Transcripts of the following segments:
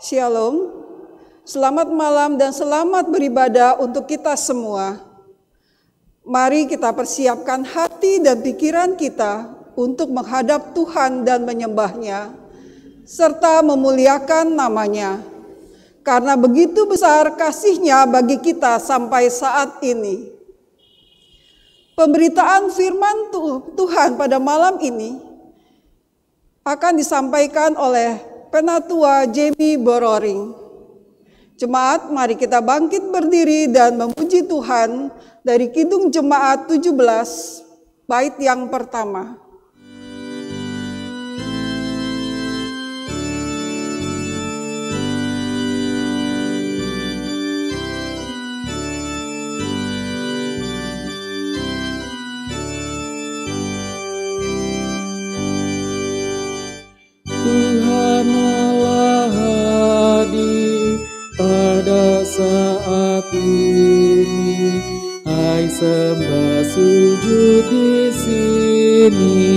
Shalom, selamat malam dan selamat beribadah untuk kita semua. Mari kita persiapkan hati dan pikiran kita untuk menghadap Tuhan dan menyembah-Nya, serta memuliakan nama-Nya. Karena begitu besar kasih-Nya bagi kita sampai saat ini. Pemberitaan firman Tuhan pada malam ini akan disampaikan oleh Penatua Jamie Bororing. Jemaat, mari kita bangkit berdiri dan memuji Tuhan dari Kidung Jemaat 17, bait yang pertama. Tuhan Allah hadir pada saat ini, hai sembah sujud di sini,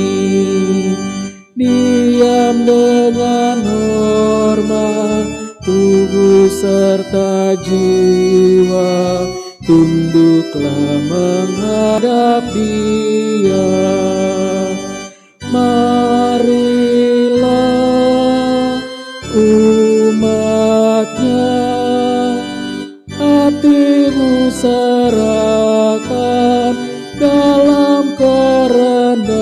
diam dengan hormat, tubuh serta jiwa, tunduklah menghadap Dia. Marilah umat-Nya, hatimu serahkan dalam kerendahan.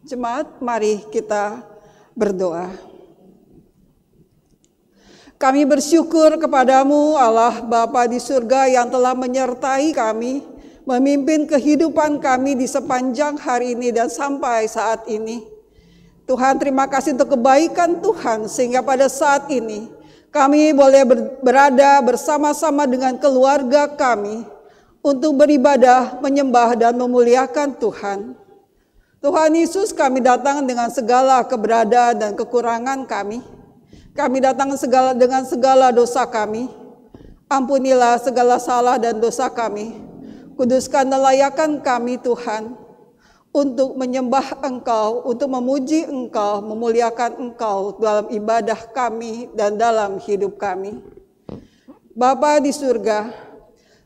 Jemaat, mari kita berdoa. Kami bersyukur kepadamu Allah Bapa di surga yang telah menyertai kami, memimpin kehidupan kami di sepanjang hari ini dan sampai saat ini. Tuhan, terima kasih untuk kebaikan Tuhan sehingga pada saat ini kami boleh berada bersama-sama dengan keluarga kami untuk beribadah, menyembah dan memuliakan Tuhan. Tuhan Yesus, kami datang dengan segala keberadaan dan kekurangan kami. Kami datang dengan segala dosa kami. Ampunilah segala salah dan dosa kami. Kuduskan dan layakkan kami Tuhan untuk menyembah Engkau, untuk memuji Engkau, memuliakan Engkau dalam ibadah kami dan dalam hidup kami. Bapa di surga,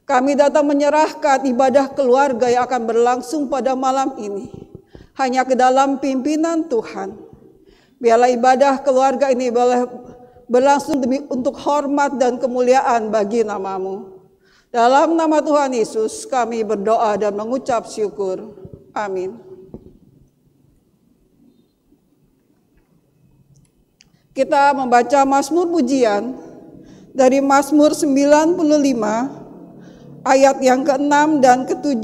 kami datang menyerahkan ibadah keluarga yang akan berlangsung pada malam ini hanya ke dalam pimpinan Tuhan. Biarlah ibadah keluarga ini boleh berlangsung untuk hormat dan kemuliaan bagi nama-Mu. Dalam nama Tuhan Yesus kami berdoa dan mengucap syukur. Amin. Kita membaca Mazmur Pujian dari Mazmur 95 ayat yang ke-6 dan ke-7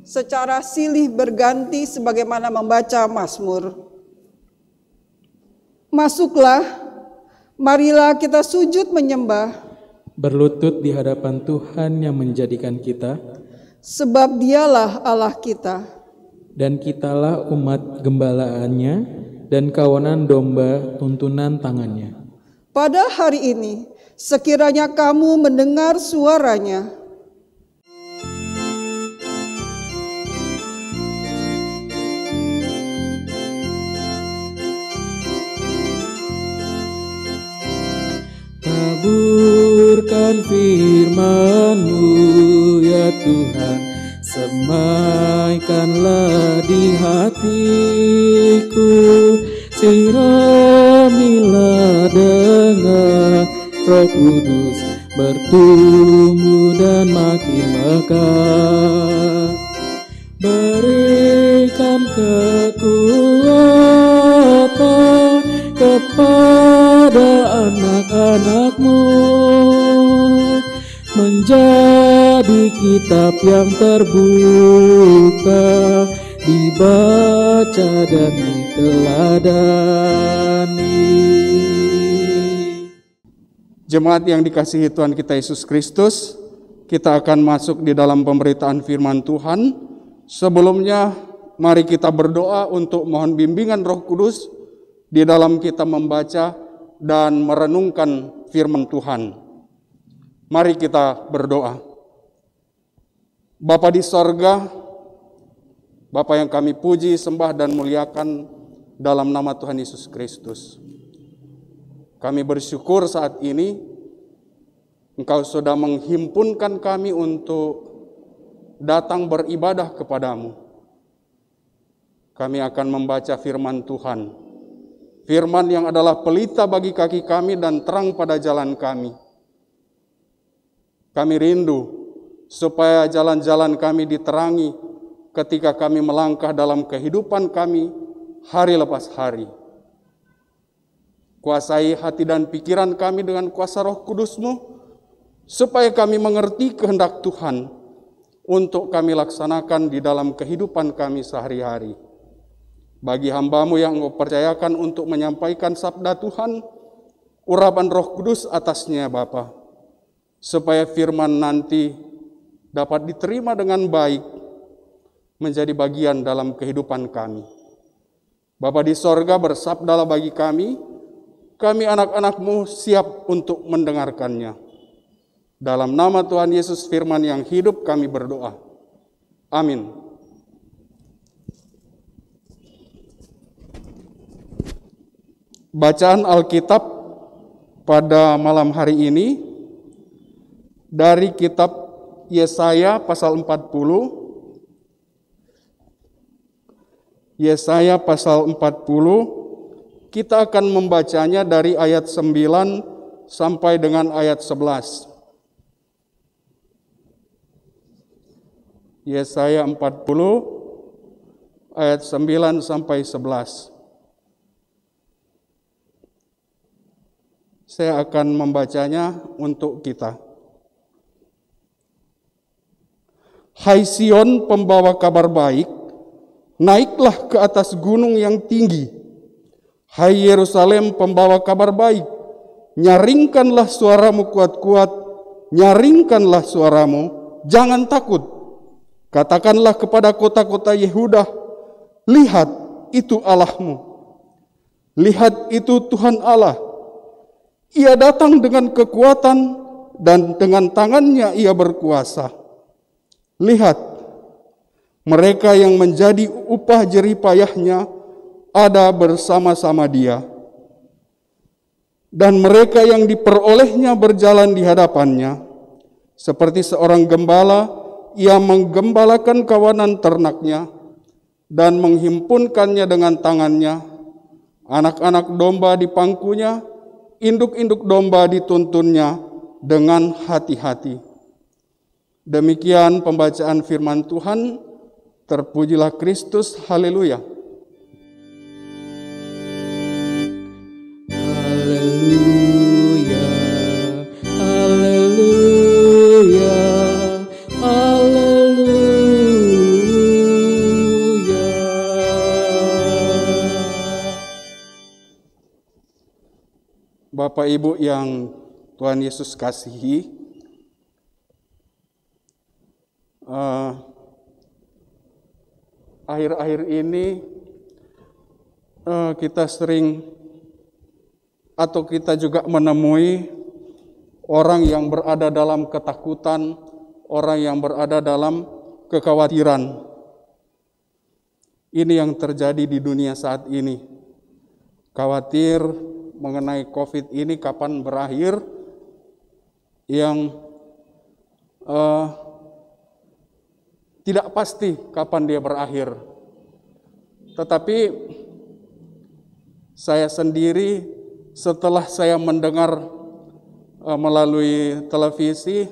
secara silih berganti sebagaimana membaca Mazmur. Masuklah, marilah kita sujud menyembah. Berlutut di hadapan Tuhan yang menjadikan kita, sebab Dialah Allah kita. Dan kitalah umat gembalaannya dan kawanan domba tuntunan tangannya. Pada hari ini, sekiranya kamu mendengar suaranya, taburkan firman-Mu ya Tuhan, semaikanlah di hatiku, siramilah dengan Roh Kudus, bertumbuh dan makin mekar. Berikan kekuatan kepada anak-anak-Mu, menjadi kitab yang terbuka, dibaca dan diteladani. Jemaat yang dikasihi Tuhan kita Yesus Kristus, kita akan masuk di dalam pemberitaan firman Tuhan. Sebelumnya, mari kita berdoa untuk mohon bimbingan Roh Kudus di dalam kita membaca dan merenungkan firman Tuhan. Mari kita berdoa. Bapa di sorga, Bapa yang kami puji, sembah, dan muliakan dalam nama Tuhan Yesus Kristus. Kami bersyukur saat ini Engkau sudah menghimpunkan kami untuk datang beribadah kepadamu. Kami akan membaca firman Tuhan. Firman yang adalah pelita bagi kaki kami dan terang pada jalan kami. Kami rindu supaya jalan-jalan kami diterangi ketika kami melangkah dalam kehidupan kami hari lepas hari. Kuasai hati dan pikiran kami dengan kuasa Roh Kudus-Mu, supaya kami mengerti kehendak Tuhan untuk kami laksanakan di dalam kehidupan kami sehari-hari. Bagi hamba-Mu yang Engkau percayakan untuk menyampaikan sabda Tuhan, urapan Roh Kudus atasnya Bapa, supaya firman nanti dapat diterima dengan baik, menjadi bagian dalam kehidupan kami. Bapa di sorga, bersabdalah bagi kami anak-anak-Mu siap untuk mendengarkannya. Dalam nama Tuhan Yesus firman yang hidup kami berdoa. Amin. Bacaan Alkitab pada malam hari ini dari kitab Yesaya pasal 40. Yesaya pasal 40, kita akan membacanya dari ayat 9 sampai dengan ayat 11. Yesaya 40, ayat 9 sampai 11. Saya akan membacanya untuk kita. Hai Sion, pembawa kabar baik, naiklah ke atas gunung yang tinggi. Hai Yerusalem, pembawa kabar baik, nyaringkanlah suaramu kuat-kuat, nyaringkanlah suaramu, jangan takut. Katakanlah kepada kota-kota Yehuda, lihat itu Allahmu. Lihat itu Tuhan Allah. Ia datang dengan kekuatan dan dengan tangannya ia berkuasa. Lihat, mereka yang menjadi upah jerih payahnya ada bersama-sama dia. Dan mereka yang diperolehnya berjalan di hadapannya. Seperti seorang gembala, ia menggembalakan kawanan ternaknya dan menghimpunkannya dengan tangannya. Anak-anak domba di pangkunya, induk-induk domba dituntunnya dengan hati-hati. Demikian pembacaan firman Tuhan. Terpujilah Kristus, haleluya. Haleluya, haleluya, haleluya. Bapak Ibu yang Tuhan Yesus kasihi, akhir-akhir ini kita sering atau kita juga menemui orang yang berada dalam ketakutan, orang yang berada dalam kekhawatiran. Ini yang terjadi di dunia saat ini. Khawatir mengenai COVID ini kapan berakhir, yang tidak pasti kapan dia berakhir. Tetapi saya sendiri setelah saya mendengar melalui televisi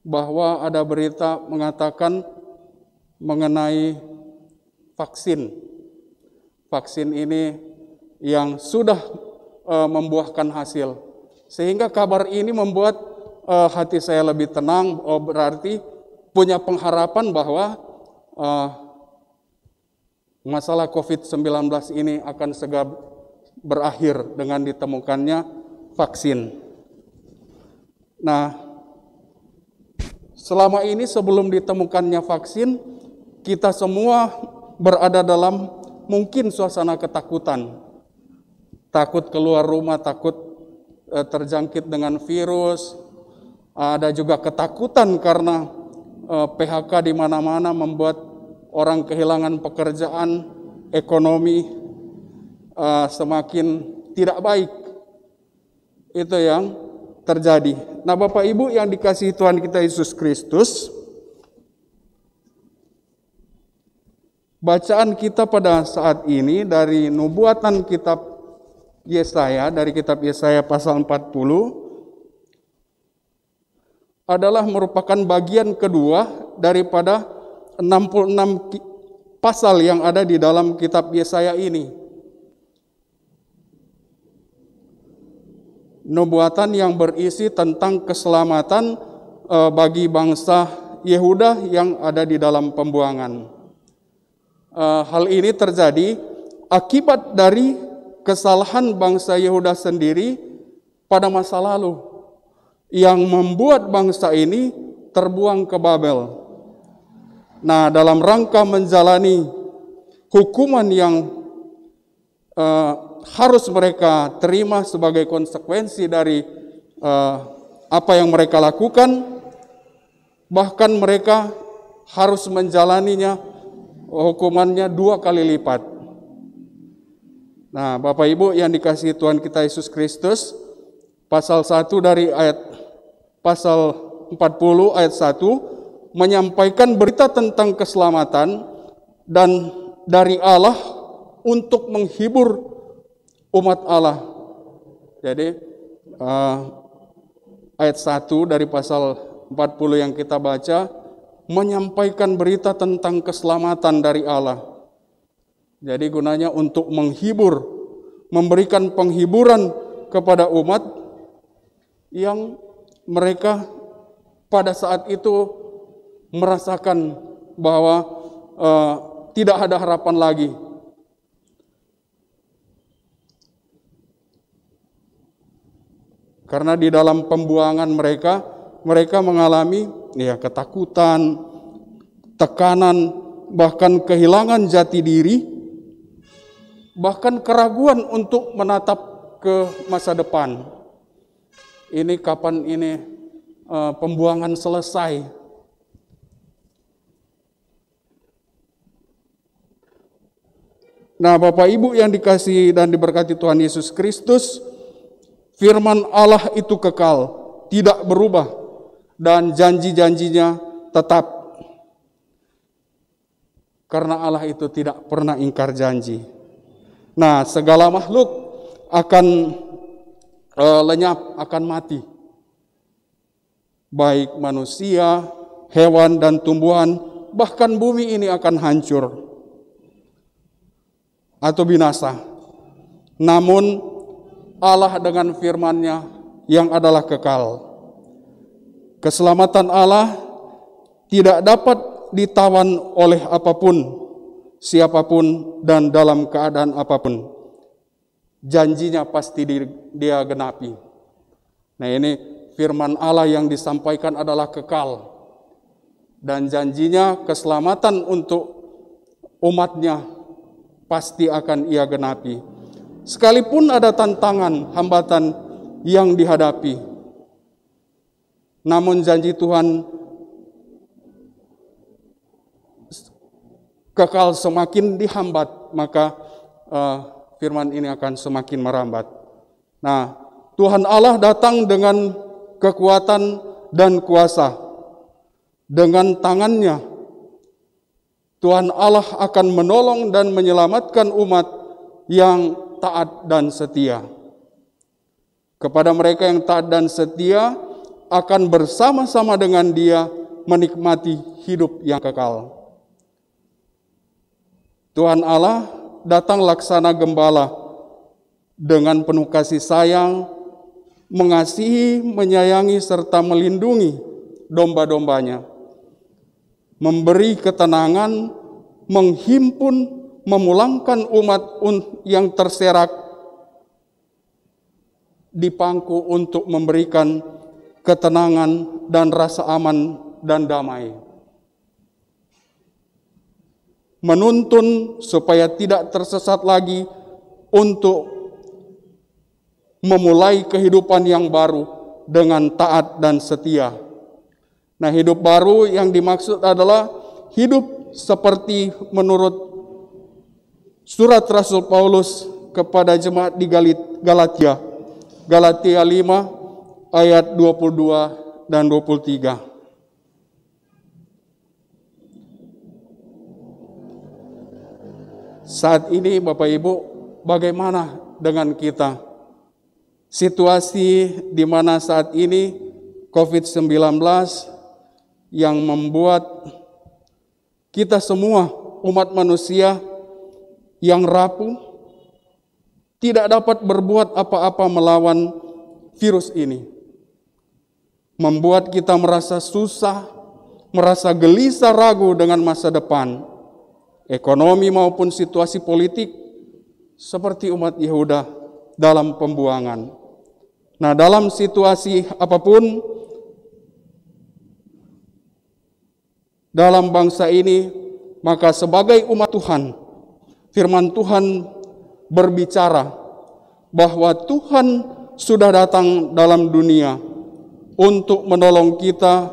bahwa ada berita mengatakan mengenai vaksin. Vaksin ini yang sudah membuahkan hasil. Sehingga kabar ini membuat hati saya lebih tenang, berarti punya pengharapan bahwa masalah COVID-19 ini akan segera berakhir dengan ditemukannya vaksin. Nah, selama ini sebelum ditemukannya vaksin, kita semua berada dalam mungkin suasana ketakutan. Takut keluar rumah, takut terjangkit dengan virus. Ada juga ketakutan karena PHK di mana-mana membuat orang kehilangan pekerjaan, ekonomi semakin tidak baik. Itu yang terjadi. Nah, Bapak Ibu yang dikasihi Tuhan kita Yesus Kristus, bacaan kita pada saat ini dari nubuatan kitab Yesaya, dari kitab Yesaya pasal 40, adalah merupakan bagian kedua daripada 66 pasal yang ada di dalam kitab Yesaya ini. Nubuatan yang berisi tentang keselamatan bagi bangsa Yehuda yang ada di dalam pembuangan. Hal ini terjadi akibat dari kesalahan bangsa Yehuda sendiri pada masa lalu, yang membuat bangsa ini terbuang ke Babel. Nah, dalam rangka menjalani hukuman yang harus mereka terima sebagai konsekuensi dari apa yang mereka lakukan, bahkan mereka harus menjalaninya, hukumannya 2 kali lipat. Nah, Bapak Ibu yang dikasihi Tuhan kita Yesus Kristus, pasal 1 dari pasal 40 ayat 1 menyampaikan berita tentang keselamatan dan dari Allah untuk menghibur umat Allah. Jadi ayat 1 dari pasal 40 yang kita baca menyampaikan berita tentang keselamatan dari Allah. Jadi gunanya untuk menghibur, memberikan penghiburan kepada umat yang mereka pada saat itu merasakan bahwa tidak ada harapan lagi. Karena di dalam pembuangan mereka mengalami ketakutan, tekanan, bahkan kehilangan jati diri, bahkan keraguan untuk menatap ke masa depan. Ini kapan pembuangan selesai? Nah, Bapak Ibu yang dikasihi dan diberkati Tuhan Yesus Kristus, firman Allah itu kekal, tidak berubah, dan janji-janjinya tetap. Karena Allah itu tidak pernah ingkar janji. Nah, segala makhluk akan lenyap, akan mati. Baik manusia, hewan, dan tumbuhan, bahkan bumi ini akan hancur atau binasa. Namun Allah dengan firman-Nya yang adalah kekal. Keselamatan Allah tidak dapat ditawan oleh apapun, siapapun, dan dalam keadaan apapun. Janjinya pasti Dia genapi. Nah, ini firman Allah yang disampaikan adalah kekal. Dan janjinya keselamatan untuk umatnya pasti akan Ia genapi. Sekalipun ada tantangan, hambatan yang dihadapi, namun janji Tuhan kekal. Semakin dihambat, maka firman ini akan semakin merambat. Nah, Tuhan Allah datang dengan kekuatan dan kuasa. Dengan tangan-Nya, Tuhan Allah akan menolong dan menyelamatkan umat yang taat dan setia. Kepada mereka yang taat dan setia, akan bersama-sama dengan Dia menikmati hidup yang kekal. Tuhan Allah datang laksana gembala dengan penuh kasih sayang, mengasihi, menyayangi, serta melindungi domba-dombanya, memberi ketenangan, menghimpun, memulangkan umat yang terserak di pangku untuk memberikan ketenangan dan rasa aman dan damai. Menuntun supaya tidak tersesat lagi untuk memulai kehidupan yang baru dengan taat dan setia. Nah, hidup baru yang dimaksud adalah hidup seperti menurut surat Rasul Paulus kepada jemaat di Galatia 5 ayat 22 dan 23. Saat ini Bapak Ibu, bagaimana dengan kita? Situasi di mana saat ini COVID-19 yang membuat kita semua umat manusia yang rapuh tidak dapat berbuat apa-apa melawan virus ini. Membuat kita merasa susah, merasa gelisah, ragu dengan masa depan. Ekonomi maupun situasi politik seperti umat Yehuda dalam pembuangan. Nah, dalam situasi apapun dalam bangsa ini, maka sebagai umat Tuhan, firman Tuhan berbicara bahwa Tuhan sudah datang dalam dunia untuk menolong kita,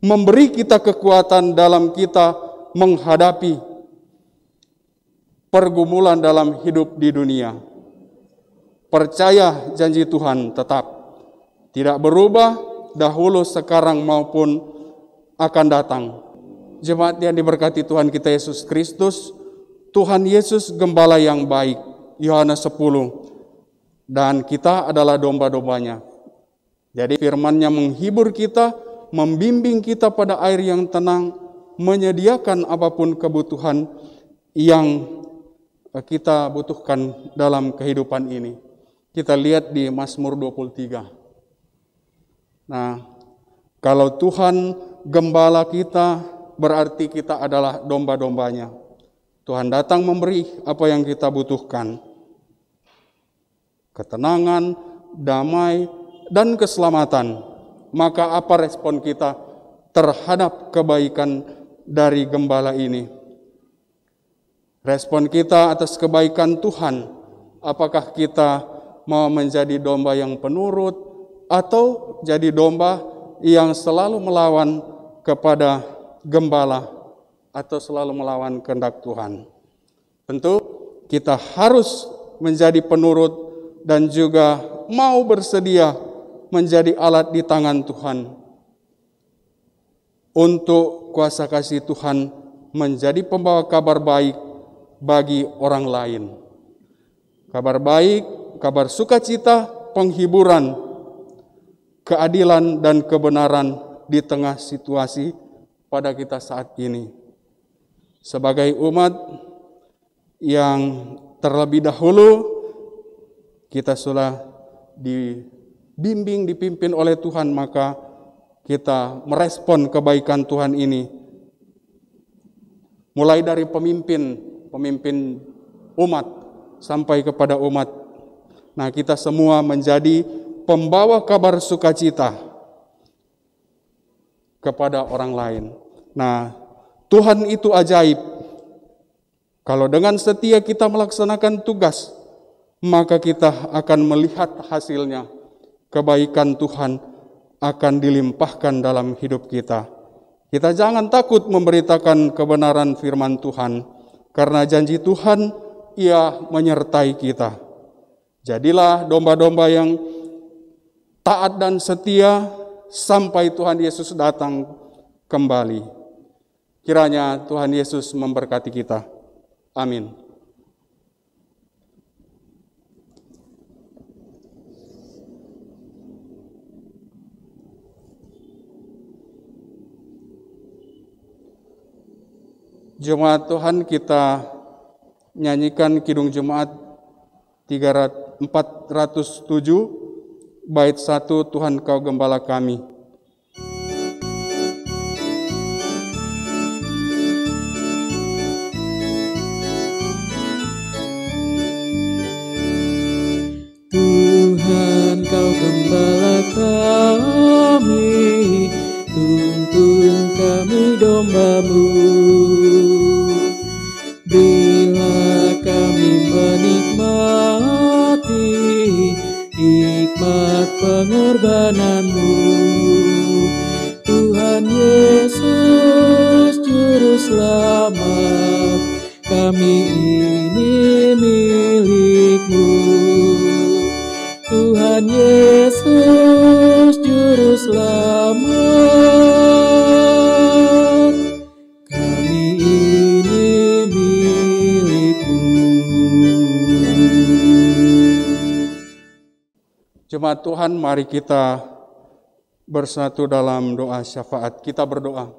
memberi kita kekuatan dalam kita menghadapi pergumulan dalam hidup di dunia. Percaya janji Tuhan tetap tidak berubah dahulu, sekarang maupun akan datang. Jemaat yang diberkati Tuhan kita Yesus Kristus, Tuhan Yesus gembala yang baik, Yohanes 10, dan kita adalah domba-dombanya. Jadi firman-Nya menghibur kita, membimbing kita pada air yang tenang, menyediakan apapun kebutuhan yang kita butuhkan dalam kehidupan ini. Kita lihat di Mazmur 23. Nah, kalau Tuhan gembala kita, berarti kita adalah domba-dombanya. Tuhan datang memberi apa yang kita butuhkan. Ketenangan, damai, dan keselamatan. Maka apa respon kita terhadap kebaikan dari gembala ini? Respon kita atas kebaikan Tuhan, apakah kita mau menjadi domba yang penurut atau jadi domba yang selalu melawan kepada gembala atau selalu melawan kehendak Tuhan? Tentu kita harus menjadi penurut dan juga mau bersedia menjadi alat di tangan Tuhan untuk kuasa kasih Tuhan menjadi pembawa kabar baik bagi orang lain. Kabar baik, kabar sukacita, penghiburan, keadilan dan kebenaran di tengah situasi pada kita saat ini. Sebagai umat yang terlebih dahulu kita sudah dibimbing, dipimpin oleh Tuhan, maka kita merespon kebaikan Tuhan ini. Mulai dari pemimpin umat sampai kepada umat. Nah, kita semua menjadi pembawa kabar sukacita kepada orang lain. Nah, Tuhan itu ajaib. Kalau dengan setia kita melaksanakan tugas, maka kita akan melihat hasilnya. Kebaikan Tuhan akan dilimpahkan dalam hidup kita. Kita jangan takut memberitakan kebenaran firman Tuhan, karena janji Tuhan, Ia menyertai kita. Jadilah domba-domba yang taat dan setia sampai Tuhan Yesus datang kembali. Kiranya Tuhan Yesus memberkati kita. Amin. Jemaat Tuhan, kita nyanyikan Kidung Jemaat 407 bait 1, Tuhan Kau Gembala Kami. Tuhan Kau Gembala kami, tuntun kami domba-Mu. Bila kami menikmati hikmat pengorbanan-Mu, Tuhan Yesus kami ini milik-Mu. Tuhan Yesus Juru Selamat, kami ini milik-Mu. Jemaat Tuhan, mari kita bersatu dalam doa syafaat. Kita berdoa.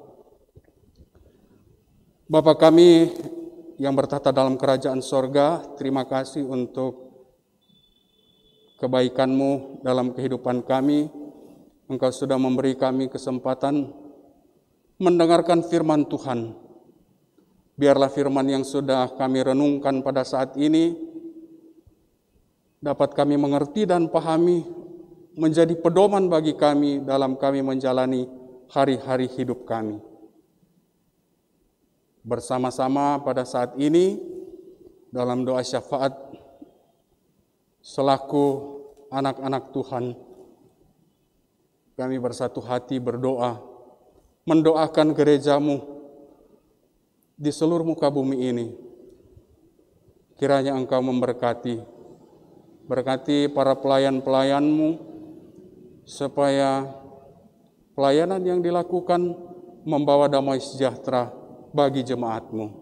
Bapa kami yang bertata dalam kerajaan sorga, terima kasih untuk kebaikan-Mu dalam kehidupan kami. Engkau sudah memberi kami kesempatan mendengarkan firman Tuhan. Biarlah firman yang sudah kami renungkan pada saat ini dapat kami mengerti dan pahami, menjadi pedoman bagi kami dalam kami menjalani hari-hari hidup kami. Bersama-sama pada saat ini dalam doa syafaat selaku anak-anak Tuhan, kami bersatu hati berdoa, mendoakan gereja-Mu di seluruh muka bumi ini. Kiranya Engkau memberkati, berkati para pelayan-pelayan-Mu, supaya pelayanan yang dilakukan membawa damai sejahtera bagi jemaat-Mu.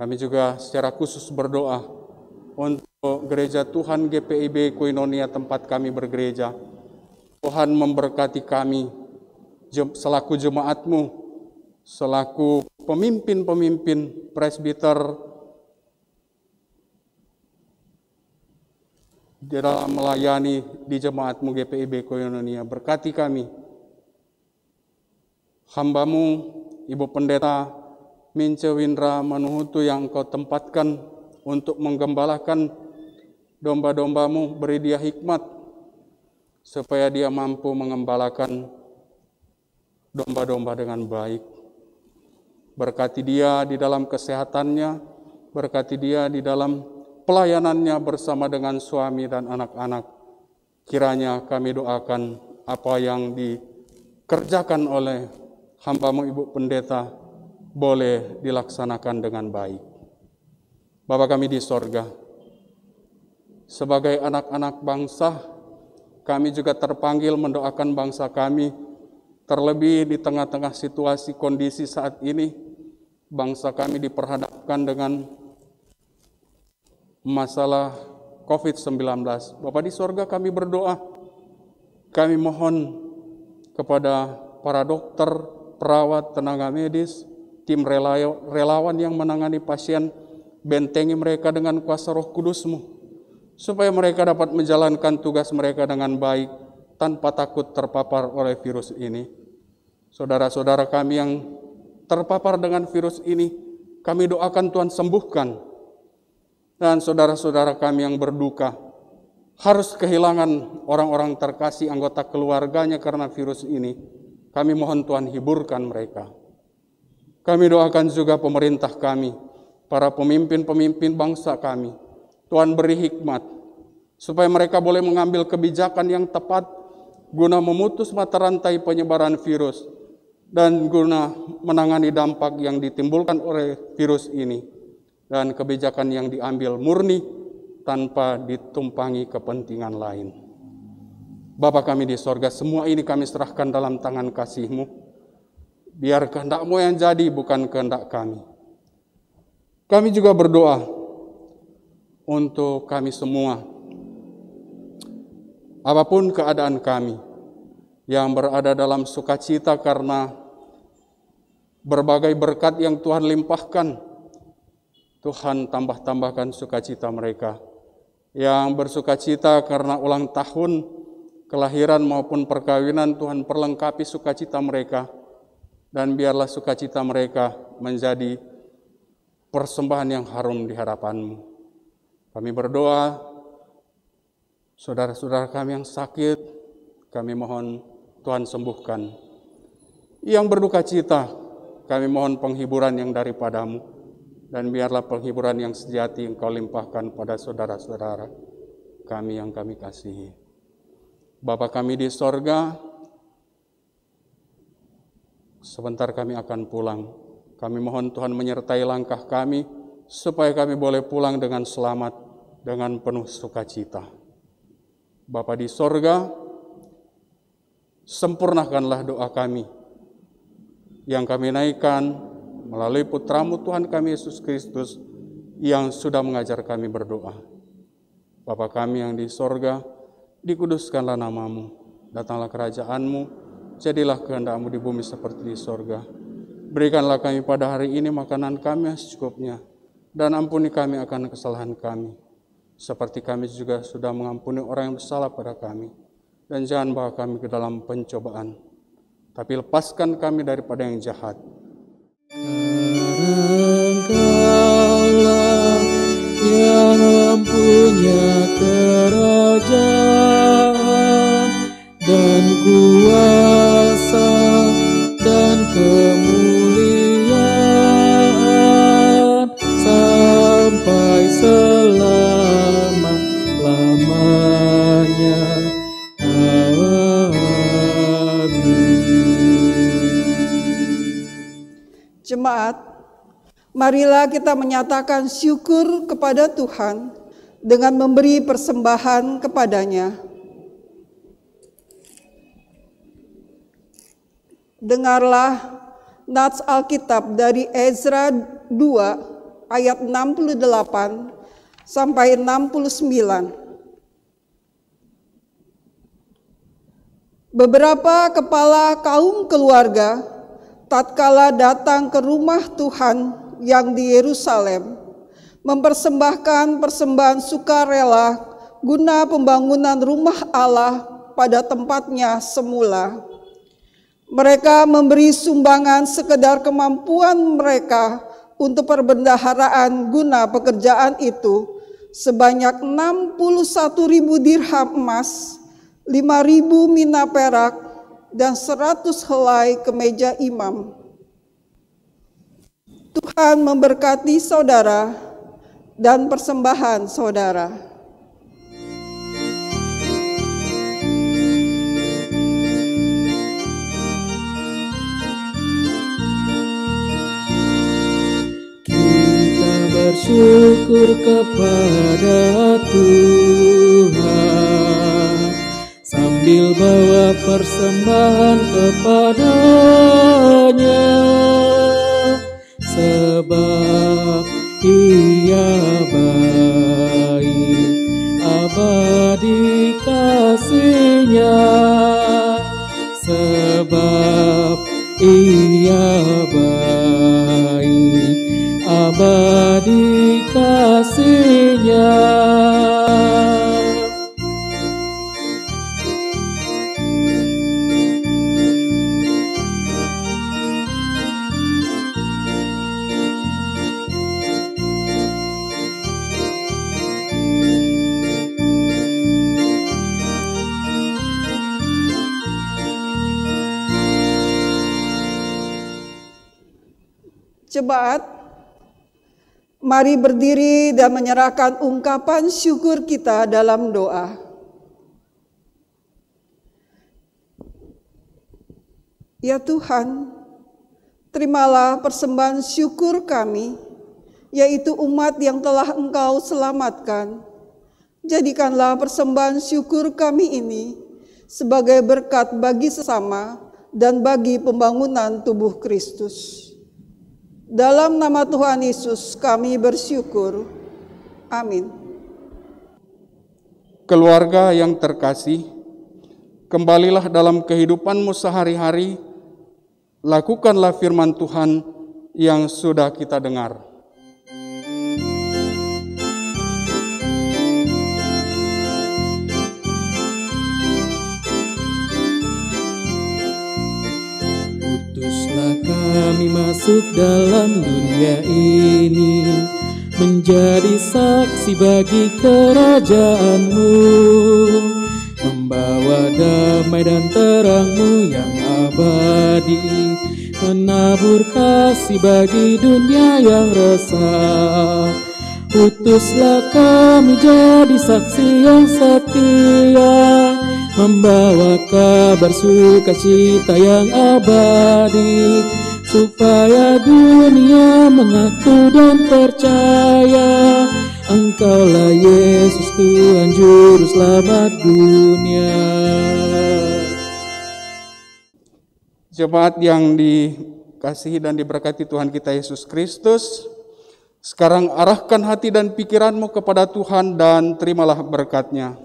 Kami juga secara khusus berdoa untuk gereja Tuhan GPIB Koinonia tempat kami bergereja. Tuhan memberkati kami selaku jemaat-Mu, selaku pemimpin-pemimpin presbiter di dalam melayani di jemaat-Mu GPIB Koinonia. Berkati kami, hamba-Mu Ibu Pendeta Mince Windra Manuhutu yang Engkau tempatkan untuk menggembalakan domba-domba-Mu, beri dia hikmat supaya dia mampu mengembalakan domba-domba dengan baik. Berkati dia di dalam kesehatannya, berkati dia di dalam pelayanannya bersama dengan suami dan anak-anak. Kiranya kami doakan apa yang dikerjakan oleh hamba-Mu Ibu Pendeta boleh dilaksanakan dengan baik. Bapa kami di sorga, sebagai anak-anak bangsa, kami juga terpanggil mendoakan bangsa kami, terlebih di tengah-tengah situasi kondisi saat ini, bangsa kami diperhadapkan dengan masalah COVID-19. Bapa di sorga, kami berdoa, kami mohon kepada para dokter, perawat, tenaga medis, tim relawan yang menangani pasien, bentengi mereka dengan kuasa Roh Kudus-Mu, supaya mereka dapat menjalankan tugas mereka dengan baik, tanpa takut terpapar oleh virus ini. Saudara-saudara kami yang terpapar dengan virus ini, kami doakan Tuhan sembuhkan. Dan saudara-saudara kami yang berduka, harus kehilangan orang-orang terkasih anggota keluarganya karena virus ini, kami mohon Tuhan hiburkan mereka. Kami doakan juga pemerintah kami, para pemimpin-pemimpin bangsa kami. Tuhan beri hikmat, supaya mereka boleh mengambil kebijakan yang tepat guna memutus mata rantai penyebaran virus dan guna menangani dampak yang ditimbulkan oleh virus ini. Dan kebijakan yang diambil murni tanpa ditumpangi kepentingan lain. Bapa kami di sorga, semua ini kami serahkan dalam tangan kasih-Mu. Biar kehendak-Mu yang jadi, bukan kehendak kami. Kami juga berdoa untuk kami semua, apapun keadaan kami, yang berada dalam sukacita karena berbagai berkat yang Tuhan limpahkan, Tuhan tambah-tambahkan sukacita mereka. Yang bersukacita karena ulang tahun, kelahiran maupun perkawinan, Tuhan perlengkapi sukacita mereka, dan biarlah sukacita mereka menjadi persembahan yang harum di hadapan-Mu. Kami berdoa, saudara-saudara kami yang sakit, kami mohon Tuhan sembuhkan. Yang berduka cita, kami mohon penghiburan yang daripada-Mu, dan biarlah penghiburan yang sejati Engkau limpahkan pada saudara-saudara kami yang kami kasihi. Bapa kami di sorga, sebentar kami akan pulang. Kami mohon Tuhan menyertai langkah kami, supaya kami boleh pulang dengan selamat, dengan penuh sukacita. Bapa di sorga, sempurnakanlah doa kami, yang kami naikkan melalui putramu Tuhan kami Yesus Kristus, yang sudah mengajar kami berdoa. Bapa kami yang di sorga, dikuduskanlah namamu, datanglah kerajaanmu, jadilah kehendak-Mu di bumi seperti di sorga. Berikanlah kami pada hari ini makanan kami yang secukupnya, dan ampuni kami akan kesalahan kami, seperti kami juga sudah mengampuni orang yang bersalah pada kami. Dan jangan bawa kami ke dalam pencobaan, tapi lepaskan kami daripada yang jahat. Engkaulah yang mempunyai kerajaan dan kuasa dan kemuliaan sampai selama-lamanya. Jemaat, marilah kita menyatakan syukur kepada Tuhan dengan memberi persembahan kepadanya. Dengarlah nats Alkitab dari Ezra 2 ayat 68 sampai 69. Beberapa kepala kaum keluarga tatkala datang ke rumah Tuhan yang di Yerusalem, mempersembahkan persembahan sukarela guna pembangunan rumah Allah pada tempatnya semula. Mereka memberi sumbangan sekedar kemampuan mereka untuk perbendaharaan guna pekerjaan itu sebanyak 61.000 dirham emas, 5.000 mina perak, dan 100 helai kemeja imam. Tuhan memberkati saudara dan persembahan saudara. Kita bersyukur kepada Tuhan sambil bawa persembahan kepada-Nya, sebab Ia baik, abadi kasih-Nya, sebab Ia baik, abadi kasih-Nya. Jemaat, mari berdiri dan menyerahkan ungkapan syukur kita dalam doa. Ya Tuhan, terimalah persembahan syukur kami, yaitu umat yang telah Engkau selamatkan. Jadikanlah persembahan syukur kami ini sebagai berkat bagi sesama dan bagi pembangunan tubuh Kristus. Dalam nama Tuhan Yesus kami bersyukur. Amin. Keluarga yang terkasih, kembalilah dalam kehidupanmu sehari-hari, lakukanlah firman Tuhan yang sudah kita dengar. Utuslah kami masuk dalam dunia ini, menjadi saksi bagi kerajaan-Mu, membawa damai dan terang-Mu yang abadi, menabur kasih bagi dunia yang resah. Utuslah kami jadi saksi yang setia, membawa kabar sukacita yang abadi, supaya dunia mengaku dan percaya Engkaulah Yesus Tuhan Juru Selamat dunia. Jemaat yang dikasihi dan diberkati Tuhan kita Yesus Kristus, sekarang arahkan hati dan pikiranmu kepada Tuhan dan terimalah berkat-Nya.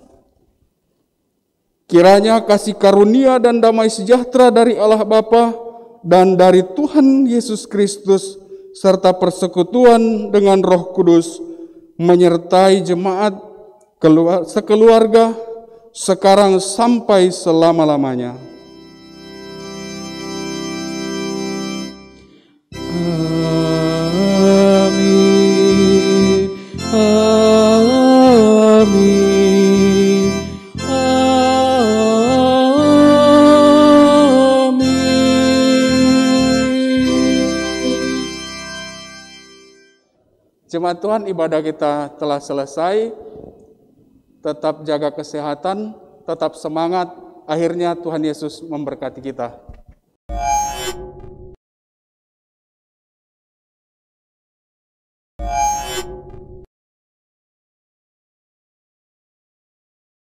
Kiranya kasih karunia dan damai sejahtera dari Allah Bapa dan dari Tuhan Yesus Kristus serta persekutuan dengan Roh Kudus menyertai jemaat sekeluarga sekarang sampai selama-lamanya. Amin. Amin. Jemaat Tuhan, ibadah kita telah selesai. Tetap jaga kesehatan, tetap semangat. Akhirnya Tuhan Yesus memberkati kita.